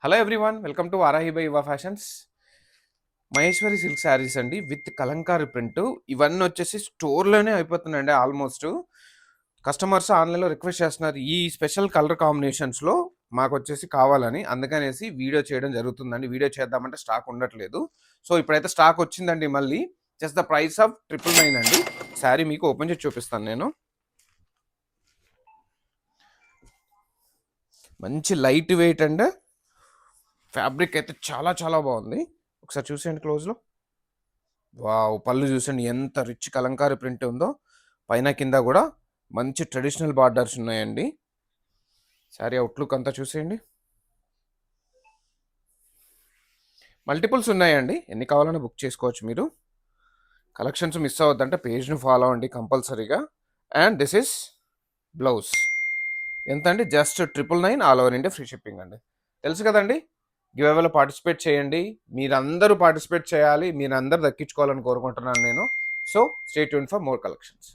Hello everyone, welcome to Varahi by యువ fashions. Maheshwari silk saris అండి with Kalamkari print. ఇవన్నీ వచ్చేసి స్టోర్లోనే అయిపోతున్నాయండి. ఆల్మోస్ట్ కస్టమర్స్ ఆన్లైన్లో రిక్వెస్ట్ చేస్తున్నారు ఈ స్పెషల్ కలర్ కాంబినేషన్స్లో మాకు వచ్చేసి కావాలని. అందుకనేసి వీడియో చేయడం జరుగుతుందండి. వీడియో చేద్దామంటే స్టాక్ ఉండట్లేదు. సో ఇప్పుడైతే స్టాక్ వచ్చిందండి. మళ్ళీ జస్ట్ ద ప్రైస్ ఆఫ్ 999 అండి. శారీ మీకు ఓపెన్ చేసి చూపిస్తాను నేను. మంచి లైట్ వెయిట్ అండ్ ఫ్యాబ్రిక్ అయితే చాలా చాలా బాగుంది. ఒకసారి చూసేయండి క్లోజ్లో. వావ్, పళ్ళు చూసండి ఎంత రిచ్ కలంకారీ ప్రింట్ ఉందో. పైన కింద కూడా మంచి ట్రెడిషనల్ బార్డర్స్ ఉన్నాయండి. శారీ అవుట్లుక్ అంతా చూసేయండి. మల్టిపుల్స్ ఉన్నాయండి, ఎన్ని కావాలన్నా బుక్ చేసుకోవచ్చు మీరు. కలెక్షన్స్ మిస్ అవ్వద్దంటే పేజ్ను ఫాలో అవ్వండి కంపల్సరీగా. And this is blouse. ఎంత అండి? Just 999, all over India free shipping అండి. తెలుసు కదండి. గివ్ అవేలో పార్టిసిపేట్ చేయండి. మీరందరూ పార్టిసిపేట్ చేయాలి, మీరందరూ దక్కించుకోవాలని కోరుకుంటున్నాను నేను. So stay tune for more collections.